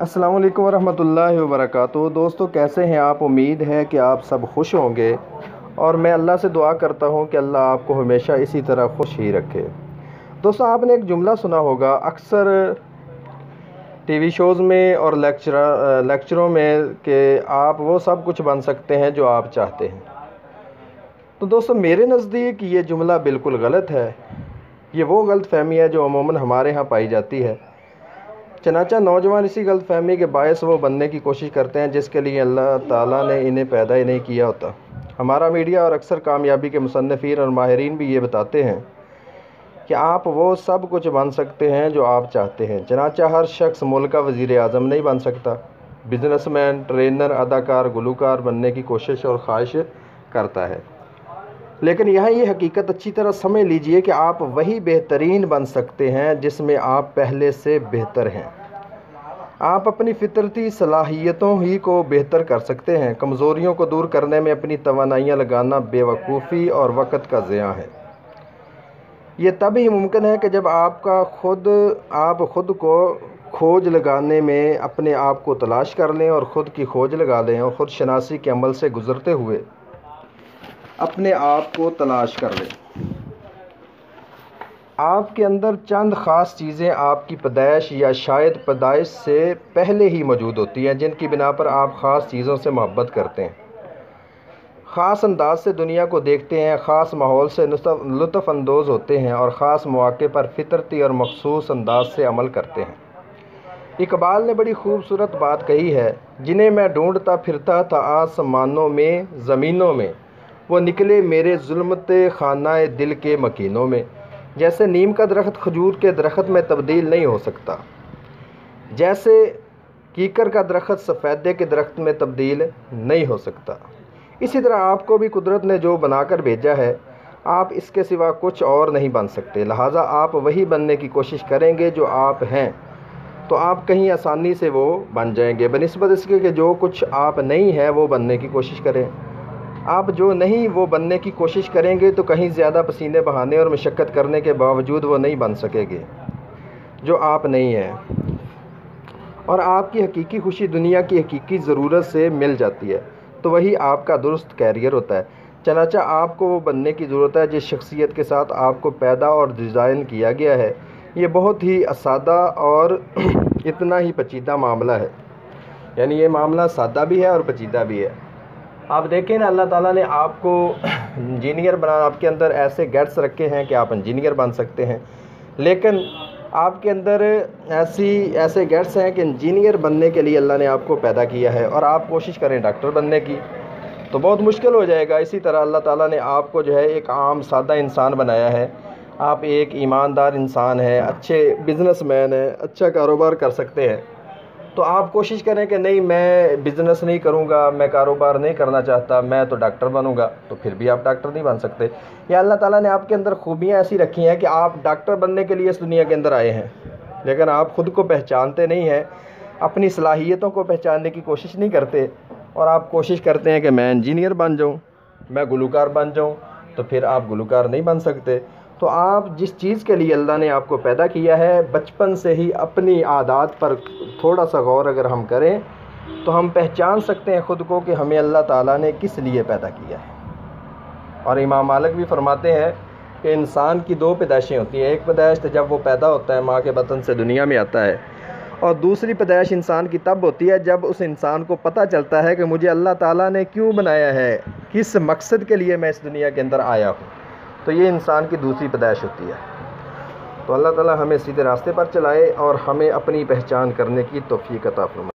अस्सलाम वालेकुम वरहमतुल्लाहि वबरकातुहू। दोस्तों, कैसे हैं आप? उम्मीद है कि आप सब खुश होंगे और मैं अल्लाह से दुआ करता हूं कि अल्लाह आपको हमेशा इसी तरह खुश ही रखे। दोस्तों, आपने एक जुमला सुना होगा अक्सर टीवी शोज़ में और लेक्चरों में कि आप वो सब कुछ बन सकते हैं जो आप चाहते हैं। तो दोस्तों, मेरे नज़दीक ये जुमला बिल्कुल गलत है। ये वो गलत फहमी है जो अमूमन हमारे यहाँ पाई जाती है। चनाचा नौजवान इसी गलत फहमी के बायस वो बनने की कोशिश करते हैं जिसके लिए अल्लाह ताला ने इन्हें पैदा ही नहीं किया होता। हमारा मीडिया और अक्सर कामयाबी के मुसन्निफ़ीन और माहिरीन भी ये बताते हैं कि आप वो सब कुछ बन सकते हैं जो आप चाहते हैं। चनाचा हर शख्स मुल्क का वज़ीर आज़म नहीं बन सकता। बिजनेसमैन, ट्रेनर, अदाकार, गुलूकार बनने की कोशिश और ख्वाहिश करता है, लेकिन यहाँ ये हकीकत अच्छी तरह समझ लीजिए कि आप वही बेहतरीन बन सकते हैं जिसमें आप पहले से बेहतर हैं। आप अपनी फितरती सलाहियतों ही को बेहतर कर सकते हैं। कमज़ोरियों को दूर करने में अपनी तवानाइयाँ लगाना बेवकूफ़ी और वक़्त का ज़िया है। ये तब ही मुमकिन है कि जब आप ख़ुद को खोज लगाने में अपने आप को तलाश कर लें और ख़ुद की खोज लगा लें और ख़ुद शनासी के अमल से गुज़रते हुए अपने आप को तलाश कर लें। आपके अंदर चंद ख़ास चीज़ें आपकी पैदाइश या शायद पैदाइश से पहले ही मौजूद होती हैं, जिनकी बिना पर आप ख़ास चीज़ों से मोहब्बत करते हैं, ख़ास अंदाज से दुनिया को देखते हैं, ख़ास माहौल से लुत्फ़ अंदोज़ होते हैं और ख़ास मौक़े पर फितरती और मख़सूस अंदाज से अमल करते हैं। इकबाल ने बड़ी खूबसूरत बात कही है, जिन्हें मैं ढूंढता फिरता था आसमानों में ज़मीनों में, वो निकले मेरे ज़ुल्मते खानाए दिल के मकीनों में। जैसे नीम का दरख्त खजूर के दरख्त में तब्दील नहीं हो सकता, जैसे कीकर का दरख्त सफ़ेदे के दरख्त में तब्दील नहीं हो सकता, इसी तरह आपको भी कुदरत ने जो बनाकर भेजा है, आप इसके सिवा कुछ और नहीं बन सकते। लिहाजा आप वही बनने की कोशिश करेंगे जो आप हैं, तो आप कहीं आसानी से वो बन जाएंगे, बनिस्बत इसके कि जो कुछ आप नहीं हैं वो बनने की कोशिश करें। आप जो नहीं वो बनने की कोशिश करेंगे तो कहीं ज़्यादा पसीने बहाने और मशक्क़त करने के बावजूद वो नहीं बन सकेंगे जो आप नहीं हैं। और आपकी हकीकी खुशी दुनिया की हकीकी ज़रूरत से मिल जाती है, तो वही आपका दुरुस्त कैरियर होता है। चनाचा आपको वो बनने की ज़रूरत है जिस शख्सियत के साथ आपको पैदा और डिज़ाइन किया गया है। ये बहुत ही सादा और इतना ही पेचीदा मामला है, यानी ये मामला सादा भी है और पेचीदा भी है। आप देखें ना, अल्लाह ताला ने आपको इंजीनियर बना, आपके अंदर ऐसे गट्स रखे हैं कि आप इंजीनियर बन सकते हैं, लेकिन आपके अंदर ऐसे गट्स हैं कि इंजीनियर बनने के लिए अल्लाह ने आपको पैदा किया है और आप कोशिश करें डॉक्टर बनने की तो बहुत मुश्किल हो जाएगा। इसी तरह अल्लाह ताला ने आपको जो है एक आम सादा इंसान बनाया है। आप एक ईमानदार इंसान हैं, अच्छे बिजनेसमैन हैं, अच्छा कारोबार कर सकते हैं, तो आप कोशिश करें कि नहीं, मैं बिज़नेस नहीं करूंगा, मैं कारोबार नहीं करना चाहता, मैं तो डॉक्टर बनूंगा, तो फिर भी आप डॉक्टर नहीं बन सकते। या अल्लाह ताला ने आपके अंदर खूबियाँ ऐसी रखी हैं कि आप डॉक्टर बनने के लिए इस दुनिया के अंदर आए हैं, लेकिन आप ख़ुद को पहचानते नहीं हैं, अपनी सलाहियतों को पहचानने की कोशिश नहीं करते और आप कोशिश करते हैं कि मैं इंजीनियर बन जाऊँ, मैं गुलूकार बन जाऊँ, तो फिर आप गुलूकार नहीं बन सकते। तो आप जिस चीज़ के लिए अल्लाह ने आपको पैदा किया है, बचपन से ही अपनी आदत पर थोड़ा सा गौर अगर हम करें तो हम पहचान सकते हैं ख़ुद को कि हमें अल्लाह ताला ने किस लिए पैदा किया है। और इमाम मालिक भी फरमाते हैं कि इंसान की दो पैदाइशें होती हैं। एक पैदाइश तो जब वो पैदा होता है, माँ के बतन से दुनिया में आता है, और दूसरी पैदाइश इंसान की तब होती है जब उस इंसान को पता चलता है कि मुझे अल्लाह ताला ने क्यों बनाया है, किस मकसद के लिए मैं इस दुनिया के अंदर आया हूँ। तो ये इंसान की दूसरी पैदाइश होती है। तो अल्लाह ताला हमें सीधे रास्ते पर चलाए और हमें अपनी पहचान करने की तौफीक अता फरमाए।